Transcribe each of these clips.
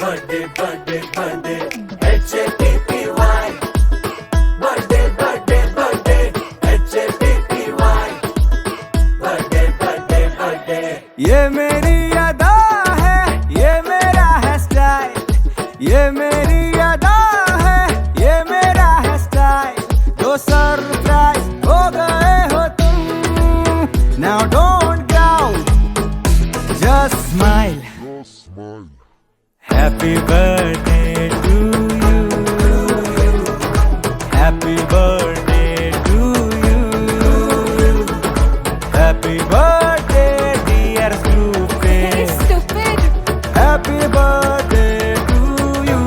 birthday, birthday, birthday, H-A-P-P-Y. Birthday, birthday, birthday, H-A-P-P-Y. Birthday, birthday, birthday. ये मेरी अदा है, ये मेरा है स्टाइल, ये मेरी अदा है, ये मेरा है स्टाइल। तो सरप्राइज हो गए हो तुम, now don't doubt, just smile. Happy birthday to you, happy birthday to you, happy birthday dear stupid, happy birthday to you,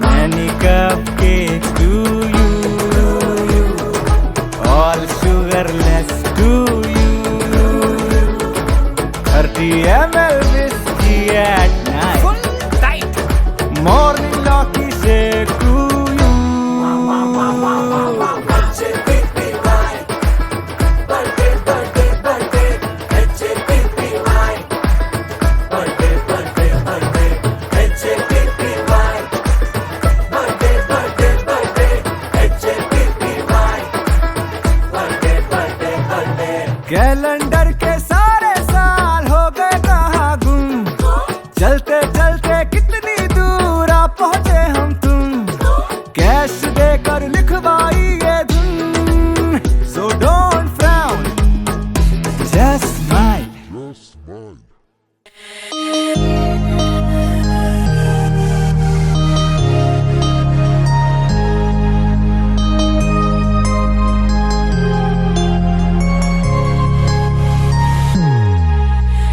many cupcakes to you, all sugarless to you, 30 ml whiskey at night, full tight, morning lucky shake to you. H-A-P-P-Y. Birthday, birthday, birthday, H-A-P-P-Y. Birthday, birthday, birthday, H-A-P-P-Y. Birthday, birthday, birthday, H-A-P-P-Y. Birthday, birthday, birthday. Calendar के सारे साल हो गए कहाँ गुम, चलते चलते कितनी दूर आ पहुंचे हम तुम, कैश देकर लिखवाई ये धुन, so don't frown, just smile.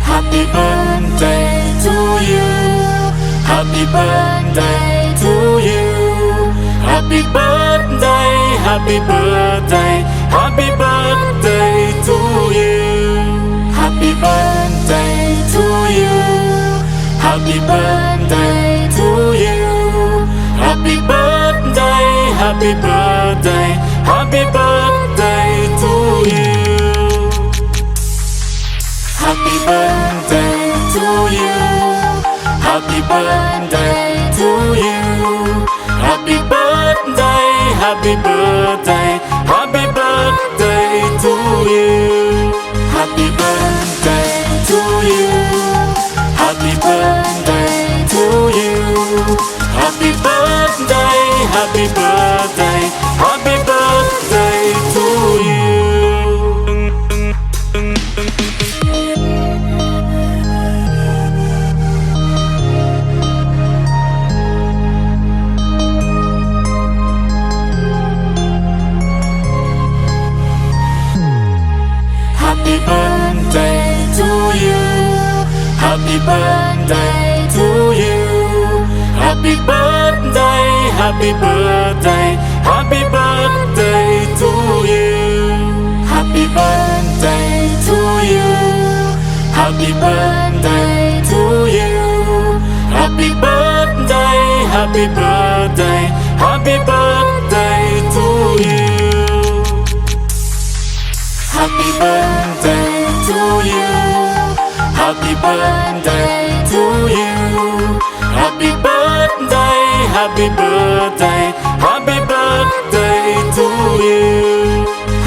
Happy birthday to you. Happy birthday to you. Happy birthday, happy birthday, happy birthday to you. Happy birthday to you. Happy birthday to you. Happy birthday, happy birthday, happy birthday to you. Happy birthday to you. Happy birthday to you. Happy birthday, happy birthday, happy birthday to you. Happy birthday to you. Happy birthday to you. Happy birthday, happy birthday, happy birthday to you. Happy birthday to you. Happy birthday to you. Happy birthday, happy birthday, happy birthday to you. Happy birthday to you. Happy birthday to you. Happy birthday, happy birthday, happy birthday to you. Happy birthday to you. Happy birthday to you. Happy birthday, happy birthday, happy birthday to you.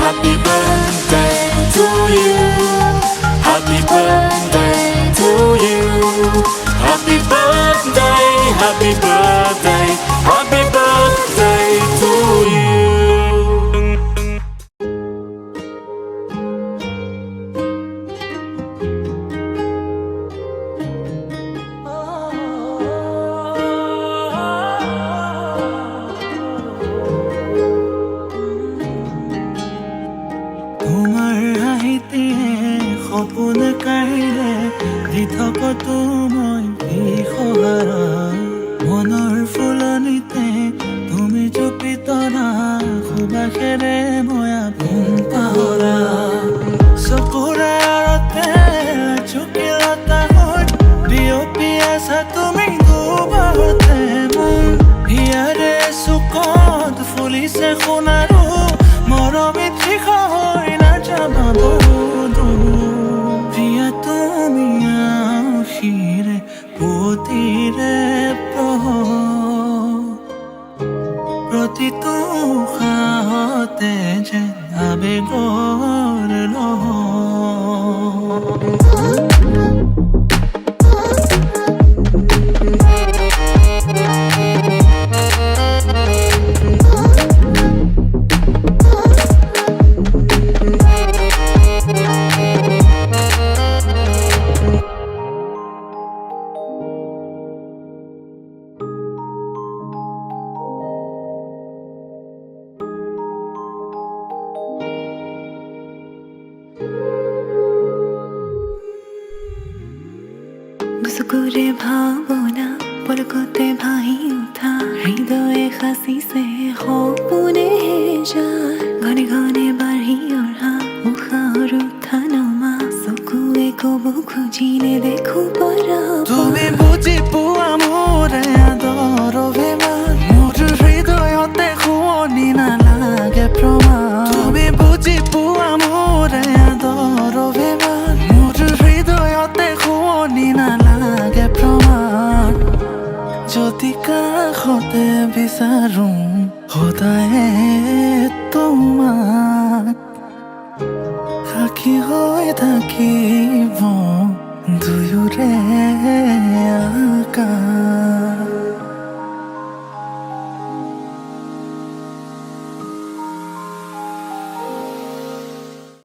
Happy birthday to you. Happy birthday to you. Happy birthday, happy birthday, happy birthday to you. তোমাৰ আহিতে সপোন কাঢ়িলে পৃথকতো মই বিহহাৰা, মনৰ ফুলনিতে তুমি জুপিতৰা, সুবাসেৰে মই আপোন পাহৰা, চকুৰে আৰতে চুকিলতা হৈ বিয়পি আছা তুমি দুবাৰতে মোৰ, হিয়াৰে চুকত ফুলিছে সোণাৰু মৰমে ঠিক হৈ নাযাবা বহু দূৰ, প্ৰিয়া তুমি চকুৰে ভাৱনা পলকতে ভাহি উঠা হৃদয়ে সাঁচিছে সপোনে যায় ঘনে ঘনে বাঢ়ি অহা উশাহৰ উঠা নমা চকুৱে ক'ব খুজিলে দেখো পৰা তুমি বুজি পোৱা মোৰ আদৰ অভিমান মোৰ হৃদয়তে শুৱনি নালাগে প্ৰমাণ তুমি বুজি পোৱা মোৰ আদৰ অভিমান মোৰ হৃদয়তে শুৱনি নালাগে প্ৰমাণ যদি কাষতে বিচাৰো সদায়ে তোমাক সাক্ষী হৈ থাকিব দুয়োৰে